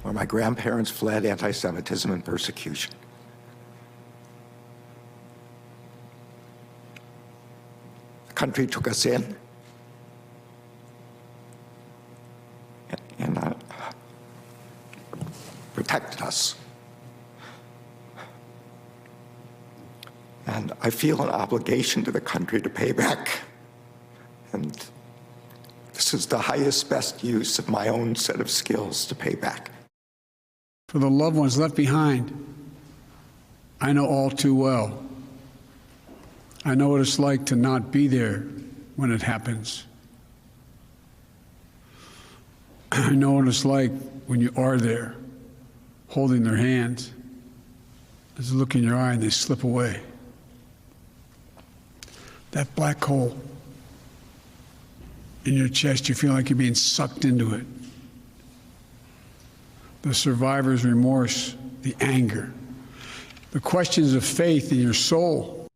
where my grandparents fled anti-Semitism and persecution. The country took us in and protected us. And I feel an obligation to the country to pay back. And this is the highest, best use of my own set of skills to pay back. For the loved ones left behind, I know all too well. I know what it's like to not be there when it happens. I know what it's like when you are there, holding their hands. There's a look in your eye and they slip away. That black hole in your chest, you feel like you're being sucked into it. The survivor's remorse, the anger, the questions of faith in your soul.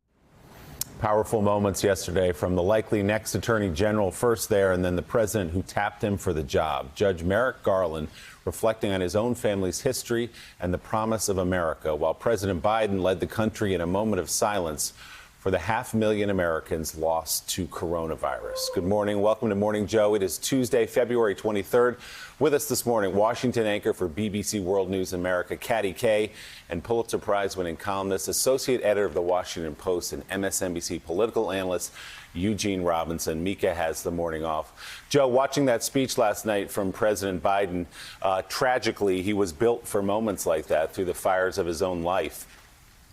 Powerful moments yesterday from the likely next attorney general, first there, and then the president who tapped him for the job. Judge Merrick Garland reflecting on his own family's history and the promise of America, while President Biden led the country in a moment of silence for the 500,000 Americans lost to coronavirus. Good morning. Welcome to Morning Joe. It is Tuesday, February 23rd. With us this morning, Washington anchor for BBC World News America, Katty Kay, and Pulitzer Prize-winning columnist, associate editor of The Washington Post, and MSNBC political analyst Eugene Robinson. Mika has the morning off. Joe, watching that speech last night from President Biden, tragically, he was built for moments like that through the fires of his own life.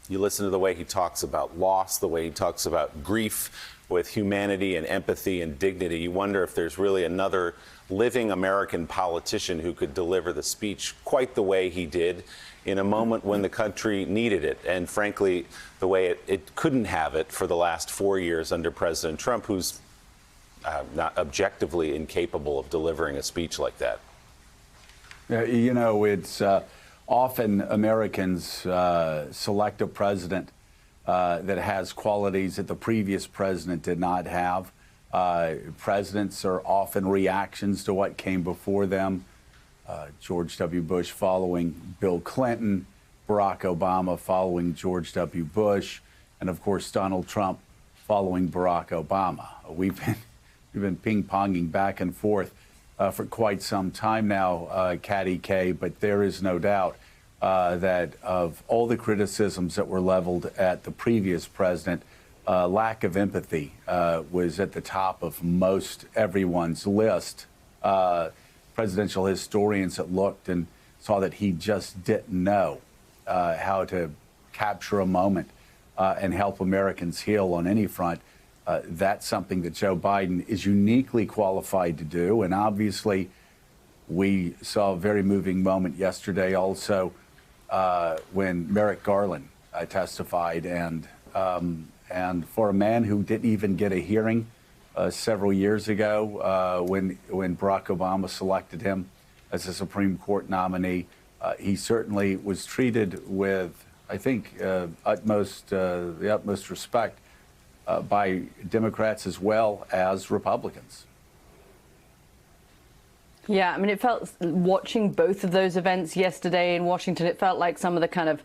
You listen to the way he talks about loss, the way he talks about grief with humanity and empathy and dignity. You wonder if there's really another living American politician who could deliver the speech quite the way he did in a moment when the country needed it. And frankly, the way it couldn't have it for the last 4 years under President Trump, who's not objectively incapable of delivering a speech like that. You know, it's often Americans select a president that has qualities that the previous president did not have. Presidents are often reactions to what came before them. George W. Bush following Bill Clinton, Barack Obama following George W. Bush, and of course Donald Trump following Barack Obama. We've been ping-ponging back and forth for quite some time now, Katty Kay, but there is no doubt that of all the criticisms that were leveled at the previous president, lack of empathy was at the top of most everyone's list. Presidential historians that looked and saw that he just didn't know how to capture a moment and help Americans heal on any front. That's something that Joe Biden is uniquely qualified to do. And obviously, we saw a very moving moment yesterday also when Merrick Garland testified. And for a man who didn't even get a hearing several years ago when Barack Obama selected him as a Supreme Court nominee, he certainly was treated with, I think, the utmost respect by Democrats as well as Republicans. Yeah, I mean, it felt, watching both of those events yesterday in Washington, it felt like some of the kind of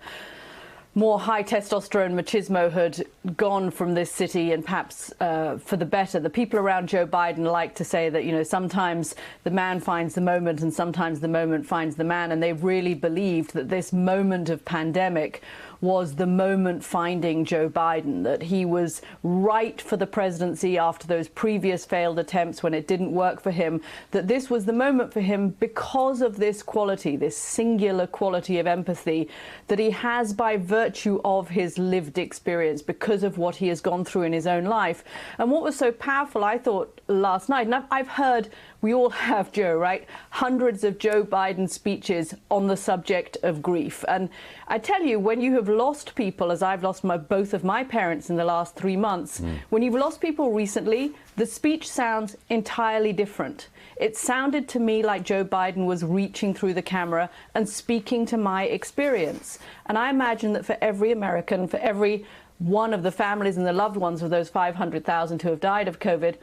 more high testosterone machismo had gone from this city, and perhaps for the better. The people around Joe Biden like to say that, you know, sometimes the man finds the moment and sometimes the moment finds the man. And they really believed that this moment of pandemic was the moment finding Joe Biden, that he was right for the presidency after those previous failed attempts when it didn't work for him, that this was the moment for him because of this quality, this singular quality of empathy that he has by virtue of his lived experience, because of what he has gone through in his own life. And what was so powerful, I thought, last night, and I've heard, we all have, Joe, right? Hundreds of Joe Biden speeches on the subject of grief. And I tell you, when you have lost people, as I've lost both of my parents in the last 3 months, when you've lost people recently, the speech sounds entirely different. It sounded to me like Joe Biden was reaching through the camera and speaking to my experience. And I imagine that for every American, for every one of the families and the loved ones of those 500,000 who have died of COVID,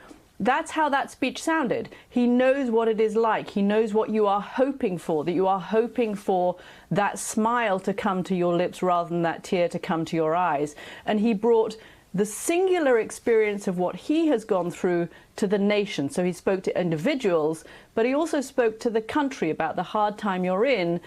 that's how that speech sounded. He knows what it is like. He knows what you are hoping for, that you are hoping for that smile to come to your lips rather than that tear to come to your eyes. And he brought the singular experience of what he has gone through to the nation. So he spoke to individuals, but he also spoke to the country about the hard time you're in,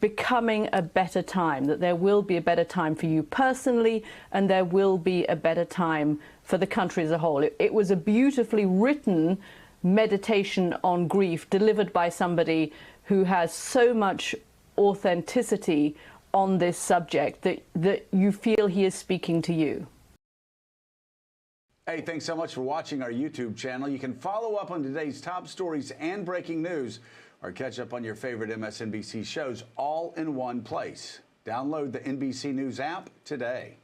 becoming a better time, that there will be a better time for you personally, and there will be a better time for the country as a whole. It was a beautifully written meditation on grief delivered by somebody who has so much authenticity on this subject that you feel he is speaking to you. Hey, thanks so much for watching our YouTube channel. You can follow up on today's top stories and breaking news, or catch up on your favorite MSNBC shows all in one place. Download the NBC News app today.